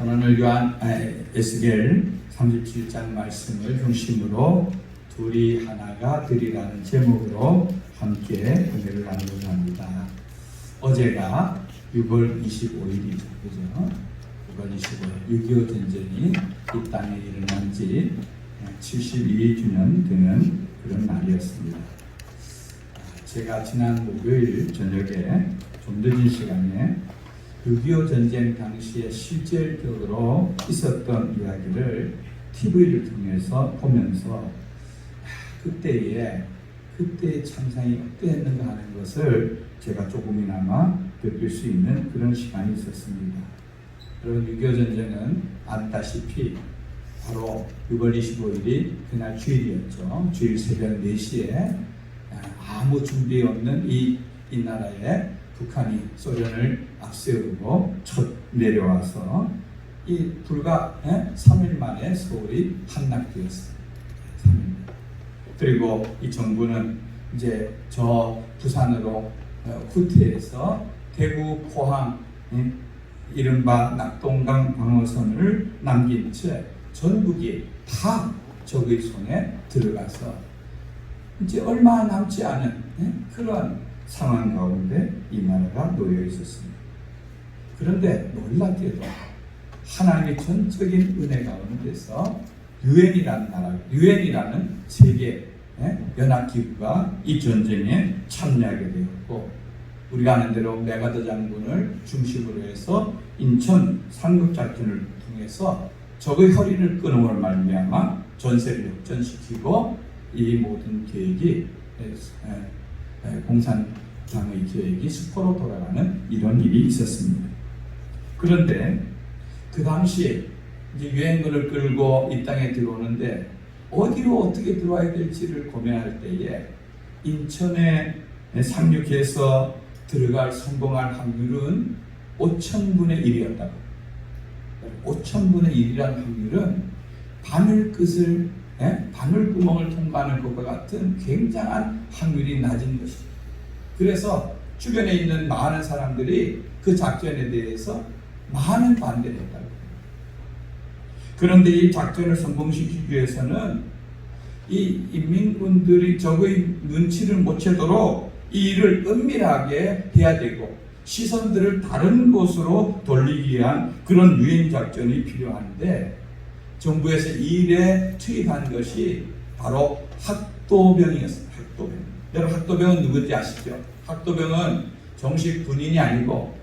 오늘 에스겔 37장 말씀을 중심으로 둘이 하나가 되리라는 제목으로 함께 은혜를 나누고자 합니다. 어제가 6월 25일이죠. 그죠? 6월 25일 6.25 전쟁이 이 땅에 일어난 지 72주년 되는 그런 날이었습니다. 제가 지난 목요일 저녁에 좀 늦은 시간에 6.25 전쟁 당시에 실질적으로 있었던 이야기를 TV를 통해서 보면서 그때의 참상이 어땠는가 하는 것을 제가 조금이나마 느낄 수 있는 그런 시간이 있었습니다. 여러분, 6.25 전쟁은 알다시피 바로 6월 25일이 그날 주일이었죠. 주일 새벽 4시에 아무 준비 없는 이 나라에 북한이 소련을 앞세우고 첫 내려와서 이 불과 3일 만에 서울이 함락되었습니다. 3일. 그리고 이 정부는 이제 저 부산으로 후퇴해서 대구, 포항, 이른바 낙동강 방어선을 남긴 채 전국이 다 적의 손에 들어가서 이제 얼마 남지 않은 그런 상황 가운데 이 나라가 놓여 있었습니다. 그런데 놀랍게도 하나님의 전적인 은혜 가운데서 유엔이라는 세계 연합기구가 이 전쟁에 참여하게 되었고, 우리가 아는 대로 메가더 장군을 중심으로 해서 인천 상륙작전을 통해서 적의 허리를 끊음으로 말미암아 전세를 역전시키고 이 모든 계획이 공산당의 계획이 수포로 돌아가는 이런 일이 있었습니다. 그런데 그 당시에 이제 유엔군을 끌고 이 땅에 들어오는데 어디로 어떻게 들어와야 될지를 고민할 때에 인천에 상륙해서 들어갈 성공할 확률은 5,000분의 1이었다고. 5,000분의 1이라는 확률은 바늘구멍을 통과하는 것과 같은 굉장한 확률이 낮은 것이죠. 그래서 주변에 있는 많은 사람들이 그 작전에 대해서 많은 반대를 했다고. 그런데 이 작전을 성공시키기 위해서는 이 인민군들이 적의 눈치를 못 채도록 이 일을 은밀하게 해야 되고 시선들을 다른 곳으로 돌리기 위한 그런 유인 작전이 필요한데, 정부에서 이 일에 투입한 것이 바로 학도병이었습니다. 학도병. 여러분, 학도병은 누군지 아시죠? 학도병은 정식 군인이 아니고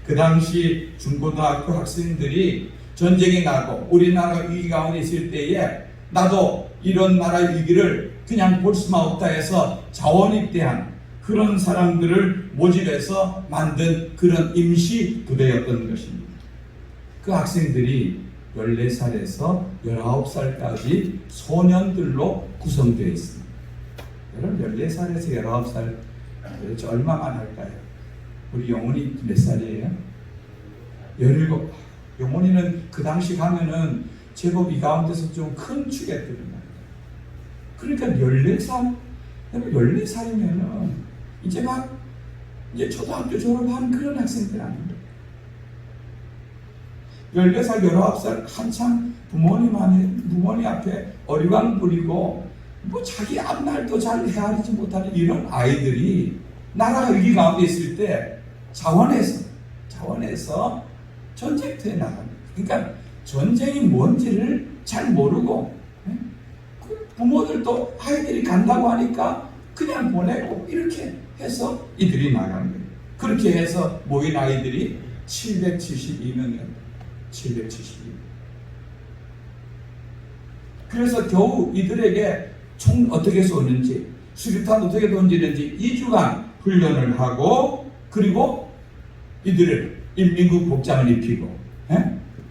그 당시 중고등학교 학생들이 전쟁이 나고 우리나라 위기 가운데 있을 때에 나도 이런 나라의 위기를 그냥 볼 수만 없다 해서 자원입대한 그런 사람들을 모집해서 만든 그런 임시 부대였던 것입니다. 그 학생들이 14살에서 19살까지 소년들로 구성되어 있습니다. 여러분, 14살에서 19살 도대체 얼마만 할까요? 우리 영훈이 몇 살이에요? 17. 영훈이는 그 당시 가면은 제법 이 가운데서 좀 큰 축에 들어요. 그러니까 14살? 14살이면은 이제 초등학교 졸업한 그런 학생들 아닙니까? 14살, 19살 한참 부모님 앞에 어리광 부리고 자기 앞날도 잘 헤아리지 못하는 이런 아이들이 나라가 위기 가운데 있을 때 자원해서 전쟁터에 나갑니다. 그러니까 전쟁이 뭔지를 잘 모르고 부모들도 아이들이 간다고 하니까 그냥 보내고 이렇게 해서 이들이 나가는 거예요. 그렇게 해서 모인 아이들이 772명이었습니다. 772명. 그래서 겨우 이들에게 총 어떻게 쏘는지, 수류탄 어떻게 던지는지 2주간 훈련을 하고, 그리고 이들을 인민군 복장을 입히고,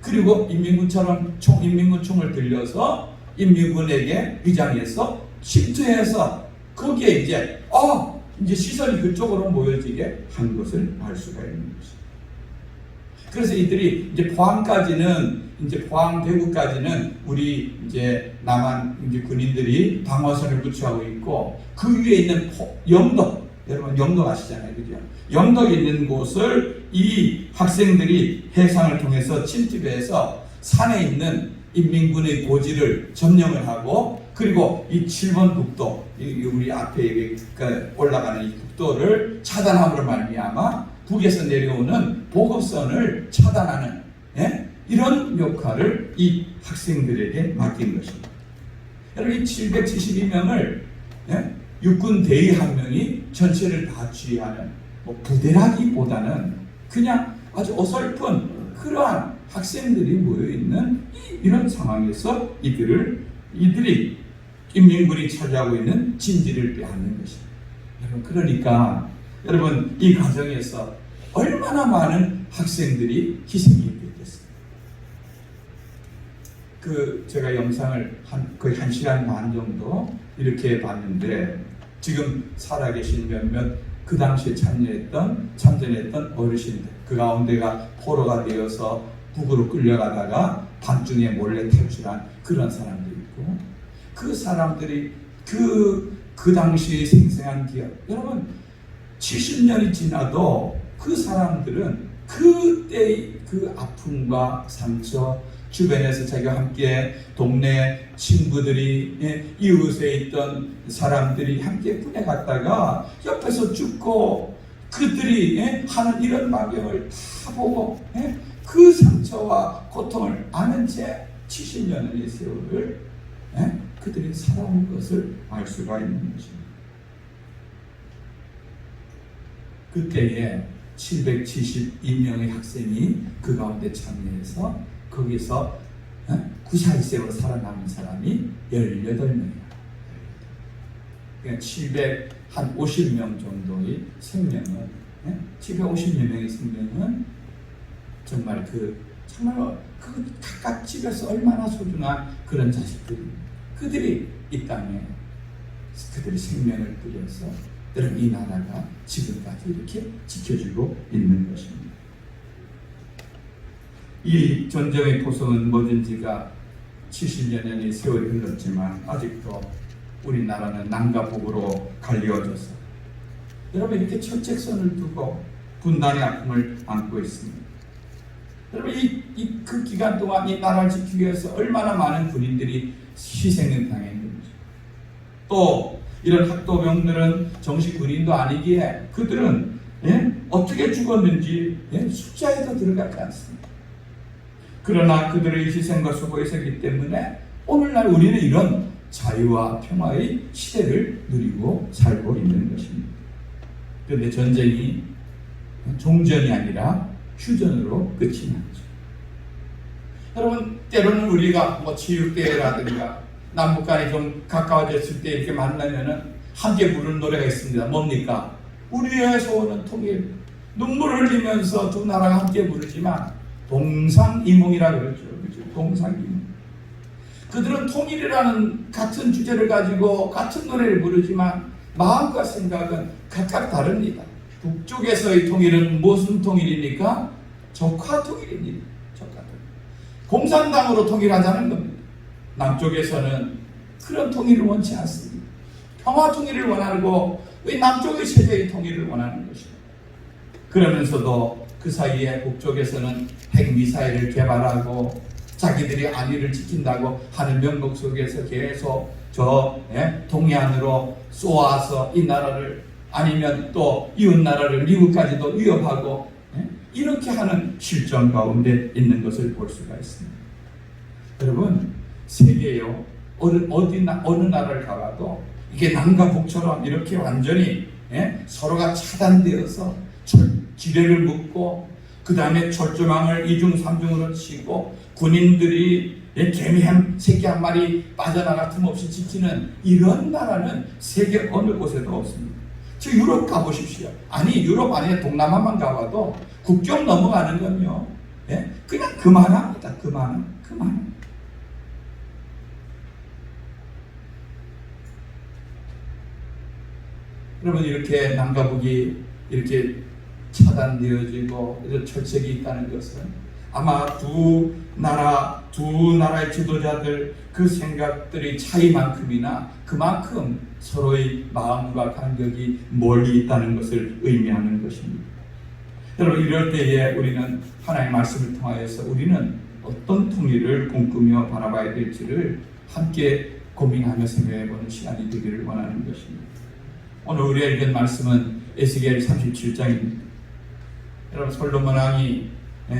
그리고 인민군처럼 인민군총을 들려서 인민군에게 위장해서 침투해서 거기에 이제 시선이 그쪽으로 모여지게 한 것을 알 수가 있는 것입니다. 그래서 이들이 포항 대구까지는 우리 남한 군인들이 방어선을 구축하고 있고, 그 위에 있는 영도 여러분 영덕 아시잖아요, 그죠? 영덕 있는 곳을 이 학생들이 해상을 통해서 침투해서 산에 있는 인민군의 고지를 점령을 하고, 그리고 이 7번 국도, 우리 앞에 올라가는 이 국도를 차단함으로 말미암아 북에서 내려오는 보급선을 차단하는, 예? 이런 역할을 이 학생들에게 맡긴 것입니다. 여러분, 이 772명을 예? 육군 대위 한 명이 전체를 다 지휘하는 부대라기보다는 그냥 아주 어설픈 그러한 학생들이 모여있는 이런 상황에서 이들이 인민군이 차지하고 있는 진지를 빼앗는 것입니다. 여러분, 그러니까 여러분, 이 과정에서 얼마나 많은 학생들이 희생이 됐습니까? 제가 영상을 거의 1시간 반 정도 이렇게 봤는데, 지금 살아계신 몇몇 그 당시에 참전했던 어르신들, 그 가운데가 포로가 되어서 북으로 끌려가다가 밤중에 몰래 탈출한 그런 사람도 있고, 그 사람들이 그 당시에 생생한 기억, 여러분 70년이 지나도 그 사람들은 그때의 그 아픔과 상처, 주변에서 자기와 함께 동네 친구들이, 이웃에 있던 사람들이 함께 군에 갔다가 옆에서 죽고 그들이 하는 이런 광경을 다 보고 그 상처와 고통을 아는 채 70년의 세월을 그들이 살아온 것을 알 수가 있는 것입니다. 그때에 772명의 학생이 그 가운데 참여해서 거기서 9살생으로 살아남은 사람이 18명이다. 그러니까 750명 정도의 생명은, 750여 명의 생명은 정말 각각 집에서 얼마나 소중한 그런 자식들입니다. 그들이 이 땅에 그들의 생명을 들여서 여러분, 이 나라가 지금까지 이렇게 지켜지고 있는 것입니다. 이 전쟁의 포성은 멎은 지가 70여년의 세월이 흘렀지만 아직도 우리나라는 남과 북으로 갈리어져서 여러분, 이렇게 철책선을 두고 분단의 아픔을 안고 있습니다. 여러분, 그 기간 동안 이 나라를 지키기 위해서 얼마나 많은 군인들이 희생을 당했는지, 또 이런 학도병들은 정식 군인도 아니기에 그들은 어떻게 죽었는지 숫자에도 들어가지 않습니다. 그러나 그들의 희생과 수고에 있었기 때문에 오늘날 우리는 이런 자유와 평화의 시대를 누리고 살고 있는 것입니다. 그런데 전쟁이 종전이 아니라 휴전으로 끝이 났죠. 여러분, 때로는 우리가 체육대회라든가 남북 간이 좀 가까워졌을 때 이렇게 만나면은 함께 부르는 노래가 있습니다. 뭡니까? 우리의 소원은 통일. 눈물을 흘리면서 두 나라가 함께 부르지만 동상이몽이라 그러죠. 그렇죠? 동상이몽. 그들은 통일이라는 같은 주제를 가지고 같은 노래를 부르지만 마음과 생각은 각각 다릅니다. 북쪽에서의 통일은 무슨 통일입니까? 적화 통일입니다. 적화 통일. 공산당으로 통일하자는 겁니다. 남쪽에서는 그런 통일을 원치 않습니다. 평화 통일을 원하고 남쪽의 체제의 통일을 원하는 것입니다. 그러면서도 그 사이에 북쪽에서는 핵미사일을 개발하고 자기들이 안위를 지킨다고 하는 명목 속에서 계속 동해안으로 쏘아서 이 나라를, 아니면 또 이웃 나라를 미국까지도 위협하고 이렇게 하는 실정 가운데 있는 것을 볼 수가 있습니다. 여러분, 세계요 어느 나라를 가봐도 이게 남과 북처럼 이렇게 완전히 서로가 차단되어서 지뢰를 묶고 그 다음에 철조망을 2중 3중으로 치고 군인들이 개미 새끼 한 마리 빠져나가 틈없이 지키는 이런 나라는 세계 어느 곳에도 없습니다. 저 유럽 가보십시오. 아니, 유럽 아니라 동남아만 가봐도 국경 넘어가는 건요, 그냥 그만합니다. 그만. 여러분, 이렇게 남과 북이 이렇게 차단되어지고 이런 철책이 있다는 것은 아마 두 나라의 지도자들 그 생각들이 차이만큼이나 그만큼 서로의 마음과 간격이 멀리 있다는 것을 의미하는 것입니다. 여러분, 이럴 때에 우리는 하나님의 말씀을 통하여서 우리는 어떤 통일을 꿈꾸며 바라봐야 될지를 함께 고민하며 생각해보는 시간이 되기를 원하는 것입니다. 오늘 우리가 읽은 말씀은 에스겔 37장입니다. 여러분, 솔로몬 왕이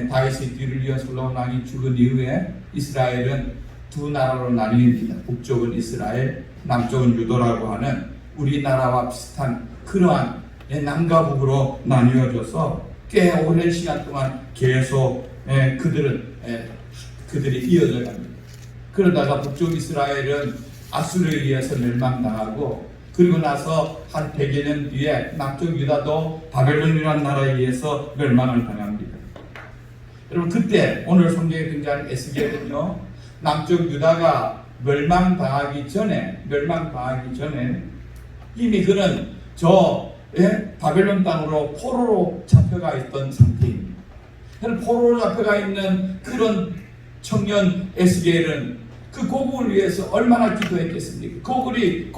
다윗의 뒤를 이어 솔로몬 왕이 죽은 이후에 이스라엘은 두 나라로 나뉩니다. 북쪽은 이스라엘, 남쪽은 유도라고 하는 우리나라와 비슷한 그러한 남과 북으로 나뉘어져서 꽤 오랜 시간 동안 계속 그들이 이어져 갑니다. 그러다가 북쪽 이스라엘은 아수르에 의해서 멸망당하고, 그리고 나서 한 100여 년 뒤에 남쪽 유다도 바벨론이라는 나라에 의해서 멸망을 당합니다. 여러분, 그때 오늘 성경에 등장하는 에스겔은요, 남쪽 유다가 멸망당하기 전에 이미 그는 바벨론 땅으로 포로로 잡혀가 있던 상태입니다. 포로로 잡혀가 있는 그런 청년 에스겔은 그 고국을 위해서 얼마나 기도했겠습니까? 고국이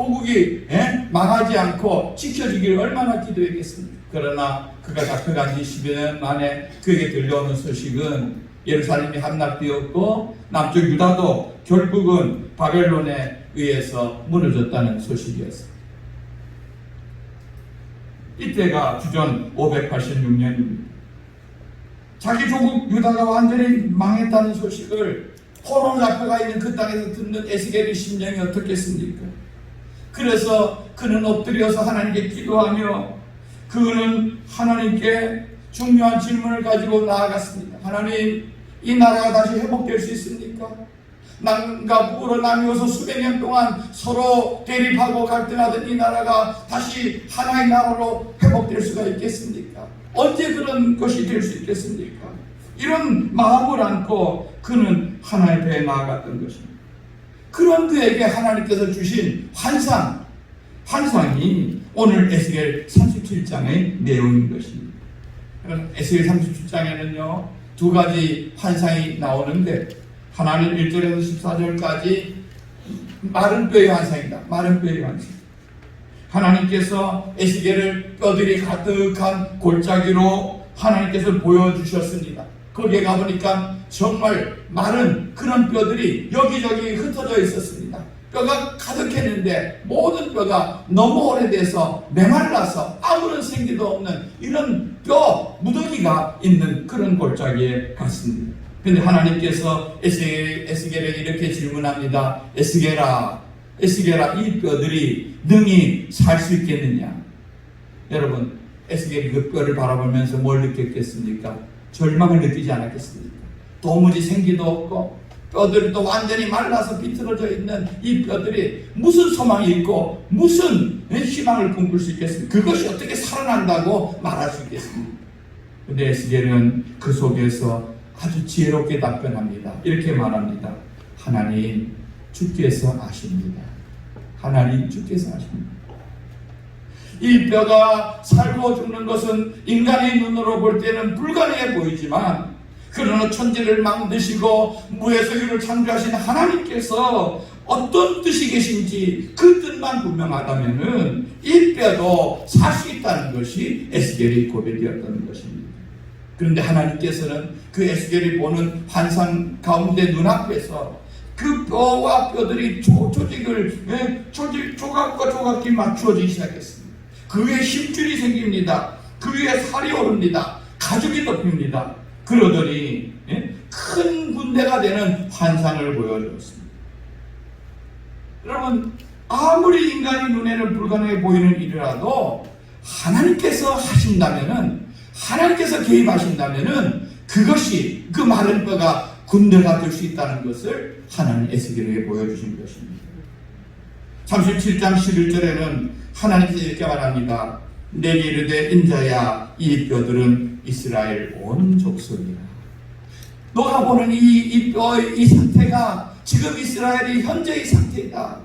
망하지 않고 지켜주기를 얼마나 기도했겠습니까? 그러나 그가 잡혀간 지 10여 년 만에 그에게 들려오는 소식은 예루살렘이 함락되었고 남쪽 유다도 결국은 바벨론에 의해서 무너졌다는 소식이었습니다. 이때가 주전 586년입니다. 자기 조국 유다가 완전히 망했다는 소식을 포로로 잡혀가 있는 그 땅에서 듣는 에스겔의 심정이 어떻겠습니까? 그래서 그는 엎드려서 하나님께 기도하며 그는 하나님께 중요한 질문을 가지고 나아갔습니다. 하나님, 이 나라가 다시 회복될 수 있습니까? 남과 북으로 나뉘어서 수백 년 동안 서로 대립하고 갈등하던 이 나라가 다시 하나의 나라로 회복될 수가 있겠습니까? 언제 그런 것이 될 수 있겠습니까? 이런 마음을 안고 그는 하나님 앞에 나아갔던 것입니다. 그런 그에게 하나님께서 주신 환상이 오늘 에스겔 37장의 내용인 것입니다. 에스겔 37장에는요 두 가지 환상이 나오는데, 하나는 1절에서 14절까지 마른 뼈의 환상이다. 마른 뼈의 환상. 하나님께서 에스겔을 뼈들이 가득한 골짜기로 하나님께서 보여주셨습니다. 거기에 가보니까 정말 마른 그런 뼈들이 여기저기 흩어져 있었습니다. 뼈가 가득했는데 모든 뼈가 너무 오래돼서 메말라서 아무런 생기도 없는 이런 뼈 무더기가 있는 그런 골짜기에 갔습니다. 그런데 하나님께서 에스겔에게 이렇게 질문합니다. 에스겔아, 이 뼈들이 능히 살 수 있겠느냐? 여러분, 에스겔이 그 뼈를 바라보면서 뭘 느꼈겠습니까? 절망을 느끼지 않았겠습니까? 도무지 생기도 없고 뼈들이 또 완전히 말라서 비틀어져 있는 이 뼈들이 무슨 소망이 있고 무슨 희망을 꿈꿀 수 있겠습니까? 그것이 어떻게 살아난다고 말할 수 있겠습니까? 그런데 에스겔은 그 속에서 아주 지혜롭게 답변합니다. 이렇게 말합니다. 하나님, 주께서 아십니다. 하나님, 주께서 아십니다. 이 뼈가 살고 죽는 것은 인간의 눈으로 볼 때는 불가능해 보이지만, 그러나 천지를 만드시고 무에서 유를 창조하신 하나님께서 어떤 뜻이 계신지 그 뜻만 분명하다면은 이 뼈도 살 수 있다는 것이 에스겔의 고백이었던 것입니다. 그런데 하나님께서는 그 에스겔이 보는 환상 가운데 눈앞에서 그 뼈와 뼈들이 조각과 조각이 맞추어지기 시작했습니다. 그 위에 힘줄이 생깁니다. 그 위에 살이 오릅니다. 가죽이 덮입니다. 그러더니 큰 군대가 되는 환상을 보여주었습니다. 여러분, 아무리 인간의 눈에는 불가능해 보이는 일이라도 하나님께서 하신다면은, 하나님께서 개입하신다면은 그것이, 그 마른 뼈가 군대가 될 수 있다는 것을 하나님 에스겔에게 보여주신 것입니다. 37장 11절에는 하나님께서 이렇게 말합니다. 내게 이르되 인자야, 이 뼈들은 이스라엘 온 족속이라. 너가 보는 이 상태가 지금 이스라엘이 현재의 상태다.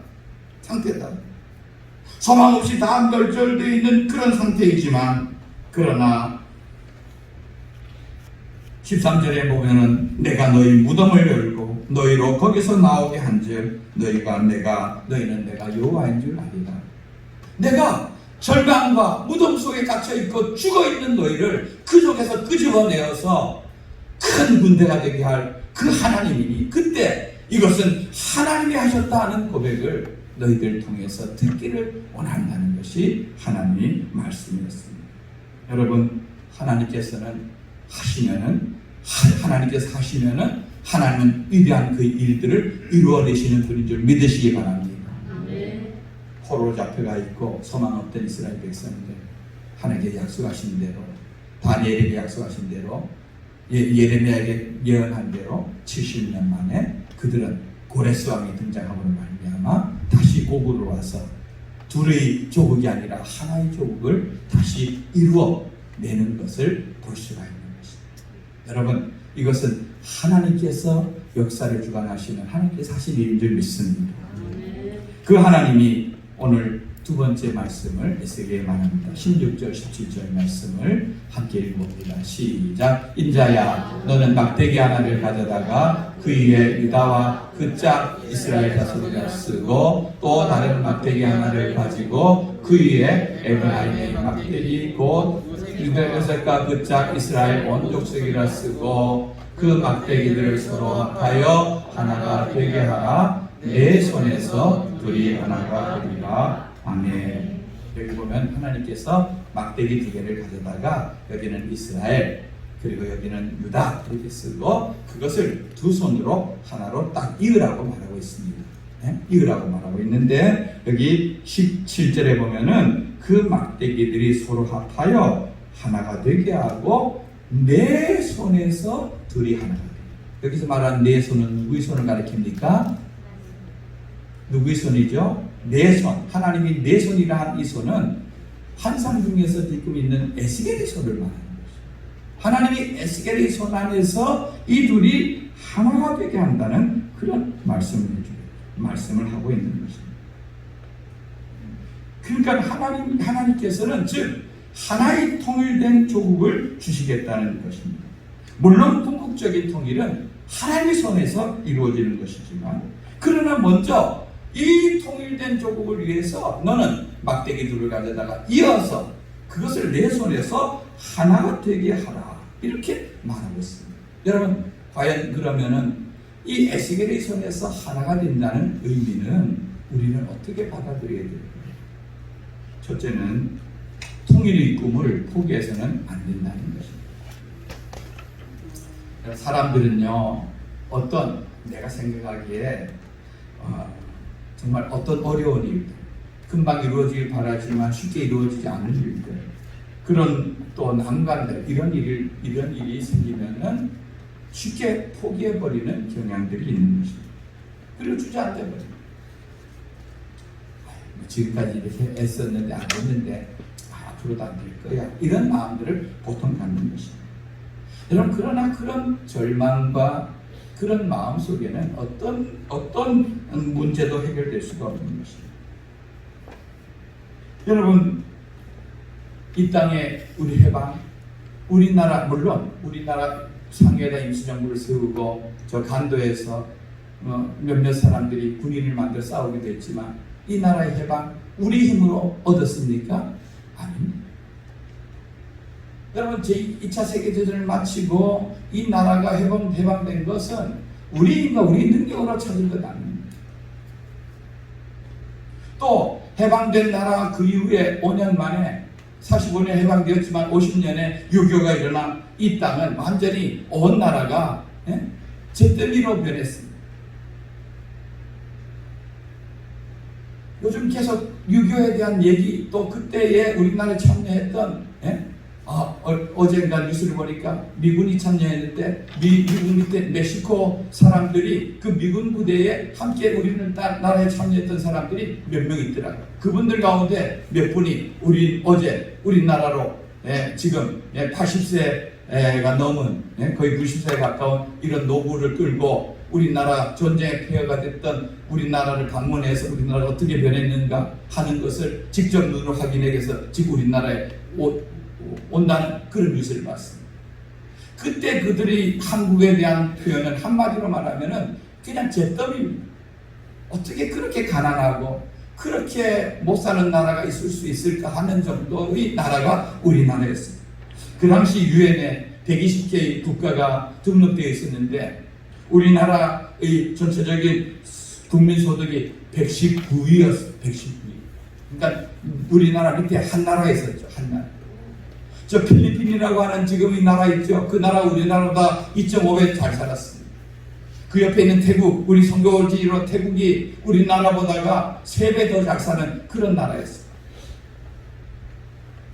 소망 없이 다 멸절되어 있는 그런 상태이지만, 그러나 13절에 보면은 내가 너희 무덤을 열고 너희로 거기서 나오게 한즉 너희는 내가 여호와인 줄 아리라. 내가 절망과 무덤 속에 갇혀있고 죽어있는 너희를 그 속에서 끄집어내어서 큰 군대가 되게 할 그 하나님이니 그때 이것은 하나님이 하셨다 하는 고백을 너희들 통해서 듣기를 원한다는 것이 하나님의 말씀이었습니다. 여러분, 하나님께서 하시면은 하나님은 위대한 그 일들을 이루어내시는 분인 줄 믿으시기 바랍니다. 포로로 잡혀가 있고 소망 없던 이스라엘 백성들, 하나님께 약속하신 대로, 다니엘에게 약속하신 대로, 예레미야에게 예언한 대로 70년 만에 그들은 고레스 왕이 등장함으로 말미암아 다시 고국으로 와서 둘의 조국이 아니라 하나의 조국을 다시 이루어내는 것을 볼 수가 있는 것입니다. 여러분, 이것은 하나님께서 역사를 주관하시는 하나님께서 하신 일인 줄 믿습니다. 그 하나님이 오늘 두 번째 말씀을 에스겔에 말합니다. 16절 17절 말씀을 함께 읽어봅니다. 시작. 인자야, 너는 막대기 하나를 가져다가 그 위에 유다와 그 짝 이스라엘 다섯이라 쓰고 또 다른 막대기 하나를 가지고 그 위에 에브라임의 막대기 곧 유다 여섯과 그 짝 이스라엘 온 족속이라 쓰고 그 막대기들을 서로 합하여 하나가 되게 하라. 내 손에서 둘이 하나가 되리라. 아멘. 여기 보면 하나님께서 막대기 두 개를 가져다가 여기는 이스라엘 그리고 여기는 유다 이렇게 쓰고 그것을 두 손으로 하나로 딱 이으라고 말하고 있습니다. 네? 이으라고 말하고 있는데 여기 17절에 보면은 그 막대기들이 서로 합하여 하나가 되게 하고 내 손에서 둘이 하나가 돼요. 여기서 말하는 내 손은 누구의 손을 가리킵니까? 누구의 손이죠? 내 손. 하나님이 내 손이라 한 이 손은 환상 중에서 지금 있는 에스겔의 손을 말하는 것이죠. 하나님이 에스겔의 손 안에서 이 둘이 하나가 되게 한다는 그런 말씀을 하고 있는 것입니다. 그러니까 하나님께서는 즉 하나의 통일된 조국을 주시겠다는 것입니다. 물론 궁극적인 통일은 하나님의 손에서 이루어지는 것이지만 그러나 먼저 이 통일된 조국을 위해서 너는 막대기 둘을 가져다가 이어서 그것을 내 손에서 하나가 되게 하라. 이렇게 말하고 있습니다. 여러분, 과연 그러면은 이 에스겔의 손에서 하나가 된다는 의미는 우리는 어떻게 받아들여야 될까요? 첫째는 통일의 꿈을 포기해서는 안 된다는 것입니다. 사람들은요, 내가 생각하기에 정말 어떤 어려운 일들, 금방 이루어지길 바라지만 쉽게 이루어지지 않은 일들, 그런 또 난관들, 이런 일이 생기면은 쉽게 포기해버리는 경향들이 있는 것입니다. 그리고 주저앉아버립니다. 지금까지 이렇게 애썼는데 안 됐는데 앞으로도 안 될 거야. 이런 마음들을 보통 갖는 것입니다. 여러분, 그러나 그런 절망과 그런 마음 속에는 어떤 문제도 해결될 수가 없는 것입니다. 여러분, 이 땅에 우리 해방, 우리나라 상해에다 임시정부를 세우고 저 간도에서 몇몇 사람들이 군인을 만들어 싸우기도 했지만 이 나라의 해방 우리 힘으로 얻었습니까? 아닙니다. 여러분, 제2차 세계대전을 마치고 이 나라가 해방된 것은 우리 힘과 우리 능력으로 찾은 것 아닙니다. 또 해방된 나라 그 이후에 5년 만에 45년 해방되었지만 50년에 6.25가 일어나 이 땅은 완전히 온 나라가 잿더미로 변했습니다. 요즘 계속 6.25에 대한 얘기, 또 그때에 우리나라에 참여했던 어젠가 뉴스를 보니까 미군이 참여했는데 미군 밑에 멕시코 사람들이 그 미군 부대에 함께 우리나라에 참여했던 사람들이 몇 명 있더라고요. 그분들 가운데 몇 분이 어제 우리나라로 지금 80세가 넘은 거의 90세에 가까운 이런 노부를 끌고 우리나라 전쟁의 폐허가 됐던 우리나라를 방문해서 우리나라가 어떻게 변했는가 하는 것을 직접 눈으로 확인해 위해서 지금 우리나라에 온다는 그런 뉴스를 봤습니다. 그때 그들이 한국에 대한 표현을 한마디로 말하면은 그냥 잿더미입니다. 어떻게 그렇게 가난하고 그렇게 못 사는 나라가 있을 수 있을까 하는 정도의 나라가 우리나라였습니다. 그 당시 유엔에 120개의 국가가 등록되어 있었는데 우리나라의 전체적인 국민소득이 119위였어요. 119위. 그러니까 우리나라 밑에 한 나라가 있었죠. 한 나라. 저 필리핀이라고 하는 지금의 나라 있죠. 그 나라 우리나라보다 2.5배 잘 살았습니다. 그 옆에 있는 태국, 우리 선교지로 태국이 우리나라보다가 3배 더 잘 사는 그런 나라였어요.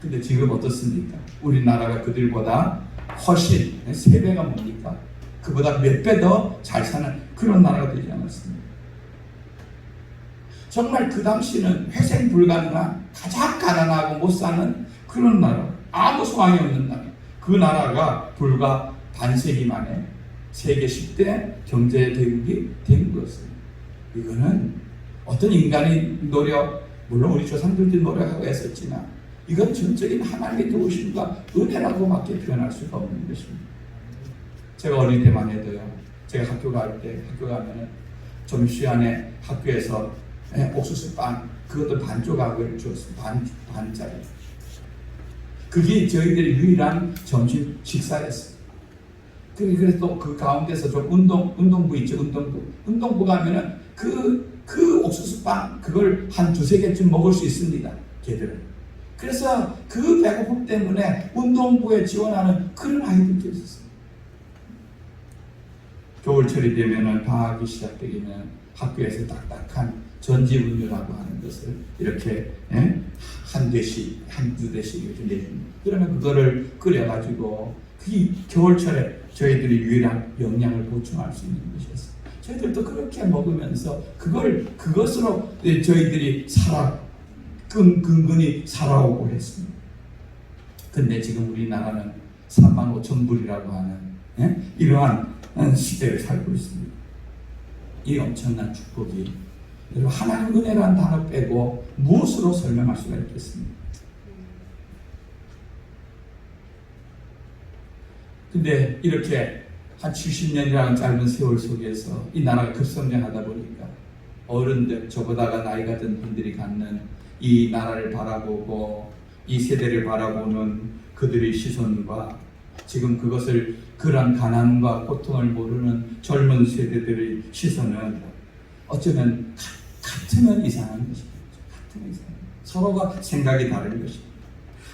근데 지금 어떻습니까? 우리나라가 그들보다 훨씬 3배가 뭡니까? 그보다 몇 배 더 잘 사는 그런 나라가 되지 않았습니다. 정말 그 당시는 회생 불가능한 가장 가난하고 못 사는 그런 나라, 아무 소망이 없는 나라. 그 나라가 불과 반세기 만에 세계 10대 경제 대국이 된 것입니다. 이거는 어떤 인간의 노력, 물론 우리 조상들도 노력하고 했었지만 이건 전적인 하나님의 도우심과 은혜라고밖에 표현할 수가 없는 것입니다. 제가 어릴 때만 해도요, 제가 학교 갈 때, 학교 가면은 점심시간에 학교에서 옥수수 빵, 그것도 반 조각을 줬어요. 반짜리. 그게 저희들의 유일한 점심 식사였어요. 그래서 또 그 가운데서 좀 운동부 있죠, 운동부 가면은 그 옥수수 빵, 그걸 한 2-3개쯤 먹을 수 있습니다, 걔들은. 그래서 그 배고픔 때문에 운동부에 지원하는 그런 아이들도 있었어요. 겨울철이 되면은 방학이 시작되기는 학교에서 딱딱한 전지분유라고 하는 것을 이렇게 한 대씩, 한두 대씩 이렇게 내줍니다. 그러면 그거를 끓여가지고 그 겨울철에 저희들이 유일한 영양을 보충할 수 있는 것이었어요. 저희들도 그렇게 먹으면서 그것으로 저희들이 근근히 살아오고 했습니다. 근데 지금 우리나라는 35,000불이라고 하는 이러한 시대를 살고 있습니다. 이 엄청난 축복이 하나님 은혜라는 단어 빼고 무엇으로 설명할 수가 있겠습니까? 근데 이렇게 한 70년이라는 짧은 세월 속에서 이 나라가 급성장하다 보니까 어른들, 저보다가 나이가 든 분들이 갖는 이 나라를 바라보고 이 세대를 바라보는 그들의 시선과 지금 그런 가난과 고통을 모르는 젊은 세대들의 시선은 어쩌면 같으면 이상한 것입니다. 같으면 이상한 서로가 생각이 다른 것입니다.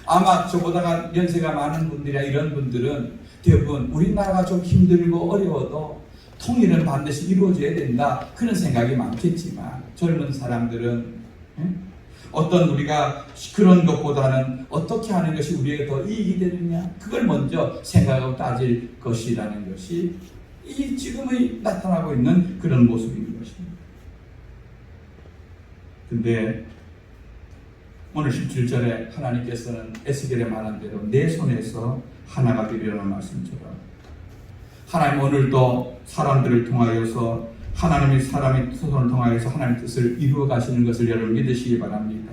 아마 저보다가 연세가 많은 분들이나 이런 분들은 대부분 우리나라가 좀 힘들고 어려워도 통일은 반드시 이루어져야 된다, 그런 생각이 많겠지만 젊은 사람들은 어떤 우리가 그런 것보다는 어떻게 하는 것이 우리에게 더 이익이 되느냐, 그걸 먼저 생각하고 따질 것이라는 것이 이 지금의 나타나고 있는 그런 모습인 것입니다. 근데 오늘 17절에 하나님께서는 에스겔에 말한 대로 내 손에서 하나가 되리라는 말씀처럼 하나님 오늘도 사람들을 통하여서 하나님의 사람의 손을 통하여서 하나님의 뜻을 이루어 가시는 것을 여러분 믿으시기 바랍니다.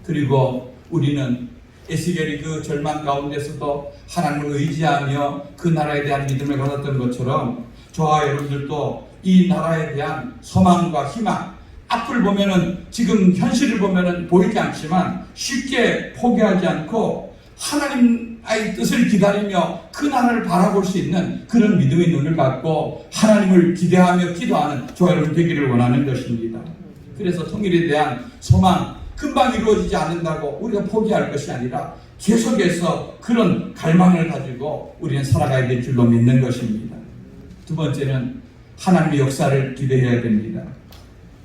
그리고 우리는 에스겔이 그 절망 가운데서도 하나님을 의지하며 그 나라에 대한 믿음을 가졌던 것처럼 저와 여러분들도 이 나라에 대한 소망과 희망, 앞을 보면은 지금 현실을 보면은 보이지 않지만 쉽게 포기하지 않고 하나님의 뜻을 기다리며 그 나라를 바라볼 수 있는 그런 믿음의 눈을 갖고 하나님을 기대하며 기도하는 저와 여러분 되기를 원하는 것입니다. 그래서 통일에 대한 소망, 금방 이루어지지 않는다고 우리가 포기할 것이 아니라 계속해서 그런 갈망을 가지고 우리는 살아가야 될 줄로 믿는 것입니다. 두 번째는 하나님의 역사를 기대해야 됩니다.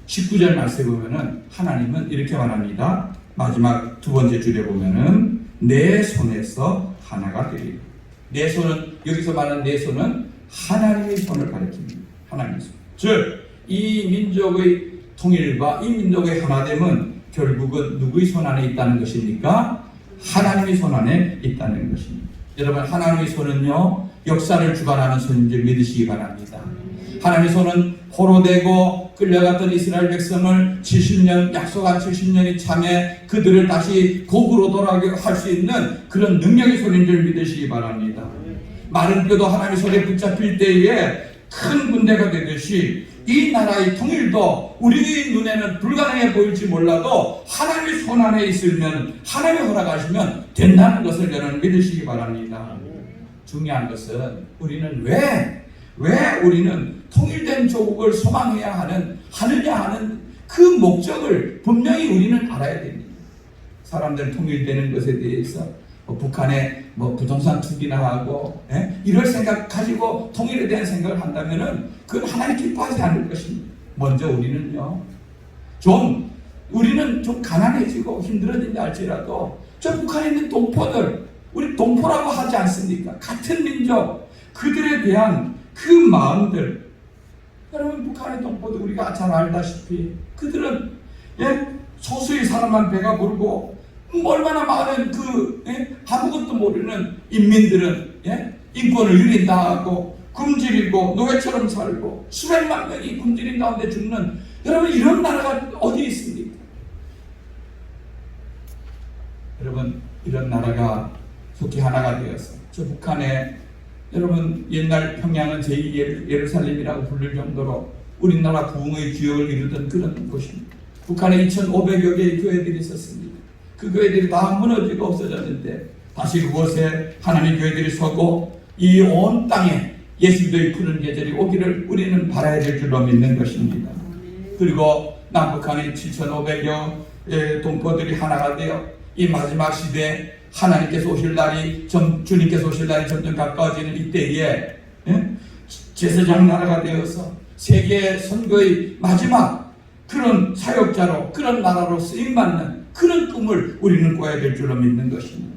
19절 말씀에 보면은 하나님은 이렇게 말합니다. 마지막 두 번째 줄에 보면은 내 손에서 하나가 되리라. 내 손은, 여기서 말하는 내 손은 하나님의 손을 가리킵니다. 하나님의 손. 즉, 이 민족의 통일과 이 민족의 하나됨은 결국은 누구의 손 안에 있다는 것입니까? 하나님의 손 안에 있다는 것입니다. 여러분, 하나님의 손은요, 역사를 주관하는 손인 줄 믿으시기 바랍니다. 하나님의 손은 포로되고 끌려갔던 이스라엘 백성을 70년, 약속한 70년이 참에 그들을 다시 곡으로 돌아오게 할 수 있는 그런 능력의 손인 줄 믿으시기 바랍니다. 마른 뼈도 하나님의 손에 붙잡힐 때에 큰 군대가 되듯이 이 나라의 통일도 우리 눈에는 불가능해 보일지 몰라도 하나님의 손 안에 있으면 하나님의 허락하시면 된다는 것을 여러분 믿으시기 바랍니다. 중요한 것은 우리는 왜 우리는 통일된 조국을 소망해야 하느냐 하는 그 목적을 분명히 우리는 알아야 됩니다. 사람들은 통일되는 것에 대해서 북한에 부동산 투기나 하고 이럴 생각 가지고 통일에 대한 생각을 한다면은 그건 하나님 기뻐하지 않을 것입니다. 먼저 우리는 좀 가난해지고 힘들어진다 할지라도 저 북한에 있는 동포들, 우리 동포라고 하지 않습니까? 같은 민족, 그들에 대한 그 마음들, 여러분 북한의 동포들 우리가 잘 알다시피 그들은 소수의 사람만 배가 부르고 얼마나 많은 아무것도 모르는 인민들은 인권을 유린당하고 굶주리고 노예처럼 살고 수백만 명이 굶주린 가운데 죽는, 여러분 이런 나라가 어디 있습니까? 여러분 이런 나라가 속히 하나가 되어서 저 북한에, 여러분 옛날 평양은 제2예루살렘이라고 부를 정도로 우리나라 부흥의 기억을 이루던 그런 곳입니다. 북한에 2,500여 개의 교회들이 있었습니다. 그 교회들이 다 무너지고 없어졌는데 다시 그곳에 하나님의 교회들이 서고 이 온 땅에 예수의 푸른 계절이 오기를 우리는 바라야 될 줄로 믿는 것입니다. 그리고 남북한의 7,500여 동포들이 하나가 되어 이 마지막 시대에 하나님께서 오실 날이 주님께서 오실 날이 점점 가까워지는 이때에 제사장 나라가 되어서 세계 선교의 마지막 그런 사역자로, 그런 나라로 쓰임받는 그런 꿈을 우리는 꿔야 될 줄로 믿는 것입니다.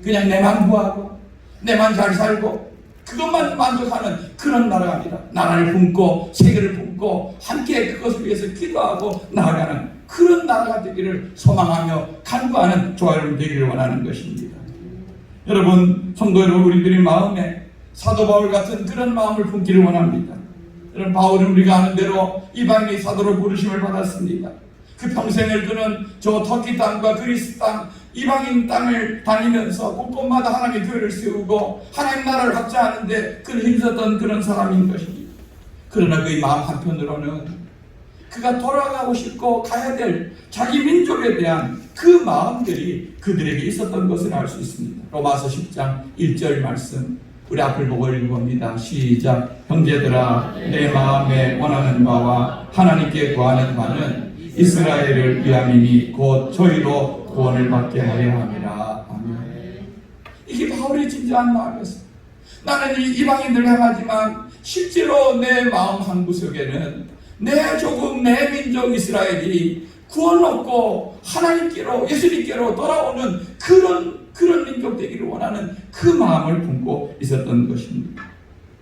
그냥 내만 구하고 내만 잘 살고 그것만 만족하는 그런 나라가 아니라 나라를 품고 세계를 품고 함께 그것을 위해서 기도하고 나아가는 그런 나라가 되기를 소망하며 간구하는 저와 여러분 되기를 원하는 것입니다. 여러분 성도 여러분, 우리들의 마음에 사도 바울 같은 그런 마음을 품기를 원합니다. 여러분 바울은 우리가 아는 대로 이방인의 사도로 부르심을 받았습니다. 그 평생을 그는 저 터키 땅과 그리스 땅, 이방인 땅을 다니면서 곳곳마다 하나님의 교회를 세우고 하나님 나라를 확장하는데 그는 힘썼던 그런 사람인 것입니다. 그러나 그의 마음 한편으로는 그가 돌아가고 싶고 가야 될 자기 민족에 대한 그 마음들이 그들에게 있었던 것을 알 수 있습니다. 로마서 10장 1절 말씀 우리 앞을 보고 읽어봅니다. 시작. 형제들아, 내 마음에 원하는 바와 하나님께 구하는 바는 이스라엘을 위함이니 곧 저희로 구원을 받게 하려 함이라. 아멘. 이게 바울의 진정한 마음이었습니다. 나는 이 이방인들 향하지만 실제로 내 마음 한구석에는 내 조국, 내 민족 이스라엘이 구원 얻고 하나님께로, 예수님께로 돌아오는 그런 민족 되기를 원하는 그 마음을 품고 있었던 것입니다.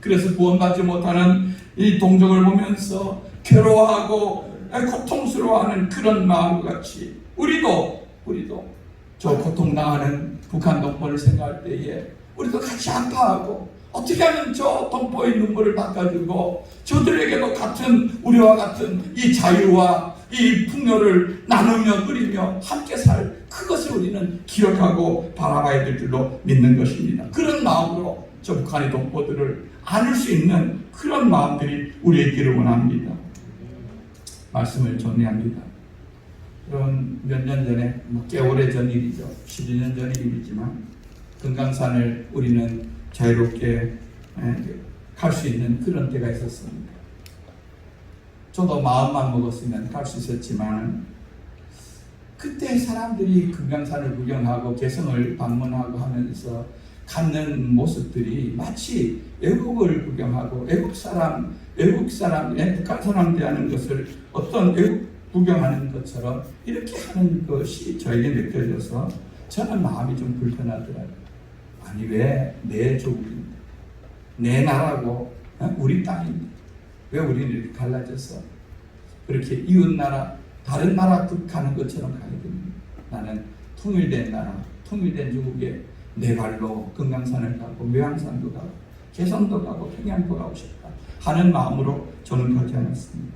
그래서 구원받지 못하는 이 동족을 보면서 괴로워하고 고통스러워하는 그런 마음과 같이 우리도 저 고통당하는 북한 동포를 생각할 때에 우리도 같이 아파하고 어떻게 하면 저 동포의 눈물을 닦아주고 저들에게도 같은 우리와 같은 이 자유와 이 풍요를 나누며 누리며 함께 살 그것을 우리는 기억하고 바라봐야 될 줄로 믿는 것입니다. 그런 마음으로 저 북한의 동포들을 안을 수 있는 그런 마음들이 우리에 있기를 원합니다. 말씀을 정리합니다. 그런 몇 년 전에, 꽤 오래전 일이죠. 12년 전 일이지만 금강산을 우리는 자유롭게 갈 수 있는 그런 때가 있었습니다. 저도 마음만 먹었으면 갈 수 있었지만 그때 사람들이 금강산을 구경하고 개성을 방문하고 하면서 갖는 모습들이 마치 외국을 구경하고 북한 사람 대하는 것을 어떤 외국 구경하는 것처럼 이렇게 하는 것이 저에게 느껴져서 저는 마음이 좀 불편하더라고요. 아니 왜 내 조국인데 내 나라고 우리 땅인데 왜 우리는 이렇게 갈라져서 그렇게 이웃 나라 다른 나라 가는 것처럼 가야 됩니다. 나는 통일된 나라, 통일된 조국에 내 발로 금강산을 가고 묘양산도 가고 개성도 가고 평양도 가고 싶다 하는 마음으로 저는 가지 않았습니다.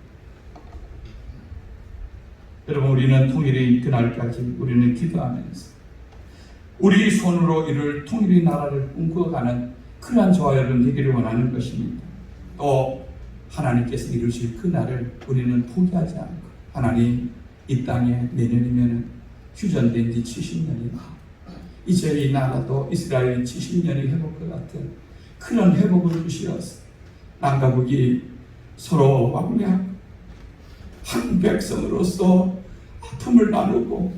여러분 우리는 통일의 그날까지 우리는 기도하면서 우리 손으로 이룰 통일의 나라를 꿈꿔가는 그러한 저와 여러분 되기를 원하는 것입니다. 또 하나님께서 이루실 그 날을 우리는 포기하지 않고, 하나님 이 땅에 내년이면 휴전된 지 70년이다. 이제 이 나라도 이스라엘이 70년이 회복 것 같은 그런 회복을 주시어서 남과 북이 서로 왕래하고 한 백성으로서 아픔을 나누고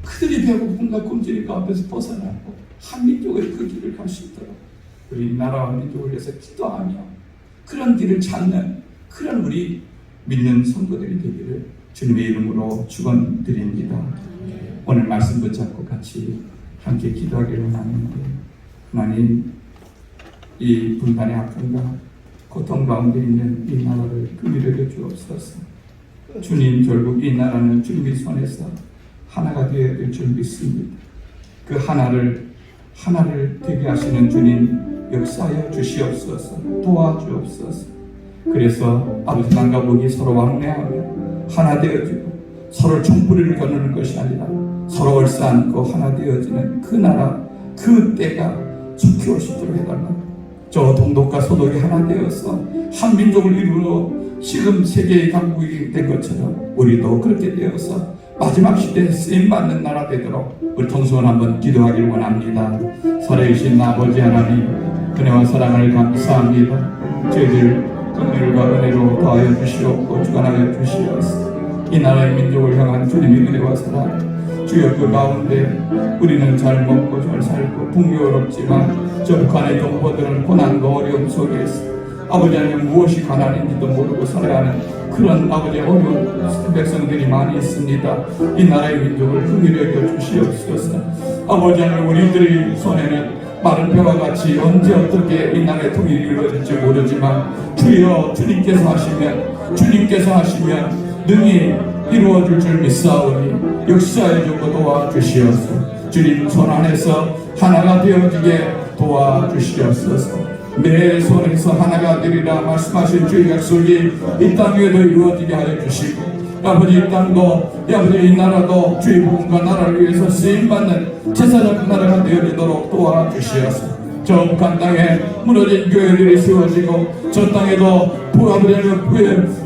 그들이 배고픔과 굶주림 가운데서 벗어나고 한민족의 그 길을 갈 수 있도록 우리 나라와 민족을 위해서 기도하며 그런 길을 찾는 그런 우리 믿는 성도들이 되기를 주님의 이름으로 축원드립니다. 오늘 말씀 붙잡고 같이 함께 기도하기를 원하는데, 하나님 이 분단의 아픔과 고통 가운데 있는 이 나라를 긍휼히 주옵소서. 주님, 결국 이 나라는 주님의 손에서 하나가 되어야 될 줄 믿습니다. 그 하나를 되게 하시는 주님 역사하여 주시옵소서. 도와주옵소서. 그래서 아버지 남과 북이 서로 왕래하며 하나 되어지고 서로 총뿌리를 겨누는 것이 아니라 서로 얼싸안고 하나 되어지는 그 나라, 그 때가 속히 올 수 있도록 해달라고. 저 동독과 서독이 하나 되어서 한 민족을 이루어 지금 세계의 강국이 된 것처럼 우리도 그렇게 되어서 마지막 시대에 쓰임받는 나라 되도록 우리 통성을 한번 기도하기를 원합니다. 살아계신 아버지 하나님, 은혜와 사랑을 감사합니다. 저희들 긍휼과 은혜로 더하여 주시옵고 주관하여 주시옵소서. 이 나라의 민족을 향한 주님의 은혜와 사랑, 주여 그 가운데 우리는 잘 먹고 잘 살고 풍요롭지만 저 북한의 동포들은 고난과 어려움 속에서 아버지 하나님 무엇이 가난인지도 모르고 살아가는 그런 아버지 어려운 백성들이 많이 있습니다. 이 나라의 민족을 긍휼히 여겨 주시옵소서. 아버지 하나님, 우리들의 손에는 마른 뼈와 같이 언제 어떻게 이 나라의 통일이 이루어질지 모르지만 주여 주님께서 하시면 능히 이루어질 줄 믿사오니 역사해 주고 도와주시옵소서. 주님 손 안에서 하나가 되어지게 도와주시옵소서. 내 손에서 하나가 되리라 말씀하신 주의 약속이 이 땅 위에도 이루어지게 하여 주시고, 아버지 이 땅도, 아버지 이 나라도 주의 복음과 나라를 위해서 쓰임받는 제사장 나라가 되어지도록 도와주시옵소서. 저 북한 땅에 무너진 교회들이 세워지고 저 땅에도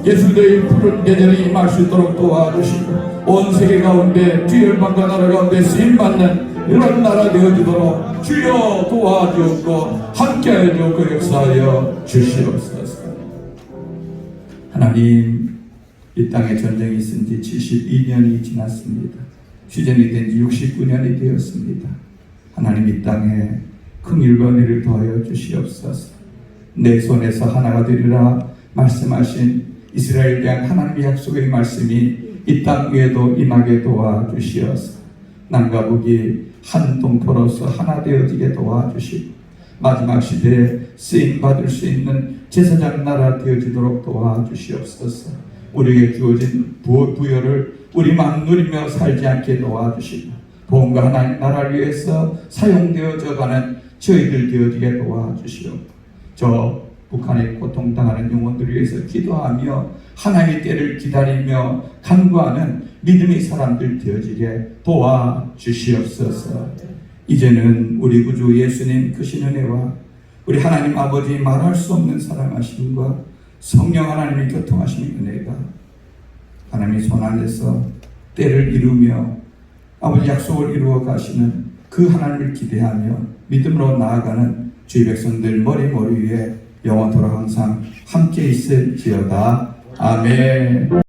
예수들의 푸른 계절이 임할 수 있도록 도와주시고 온 세계 가운데 주의 열방과 나라 가운데 쓰임받는 이런 나라 되어지도록 주여 도와주옵고 함께하여 주옵고 역사하여 주시옵소서. 하나님, 이 땅에 전쟁이 있은 지 72년이 지났습니다. 휴전이 된 지 69년이 되었습니다. 하나님, 이 땅에 긍휼과 은혜를 더하여 주시옵소서. 내 손에서 하나가 되리라 말씀하신 이스라엘에 대한 하나님의 약속의 말씀이 이 땅 위에도 임하게 도와주시옵소서. 남과 북이 한 동포로서 하나 되어지게 도와주시고 마지막 시대에 쓰임받을 수 있는 제사장 나라 되어지도록 도와주시옵소서. 우리에게 주어진 부여를 우리만 누리며 살지 않게 도와주시고 복음과 하나님 나라를 위해서 사용되어져 가는 저희들 되어지게 도와주시옵고 저 북한에 고통당하는 영혼들을 위해서 기도하며 하나님의 때를 기다리며 간구하는 믿음의 사람들 되어지게 도와주시옵소서. 이제는 우리 구주 예수님 크신 은혜와 우리 하나님 아버지 말할 수 없는 사랑하심과 성령 하나님의 교통하심의 은혜가 하나님의 손 안에서 때를 이루며 아버지 약속을 이루어 가시는 그 하나님을 기대하며 믿음으로 나아가는 주의 백성들 머리 위에 영원토록 항상 함께 있을지어다. 아멘.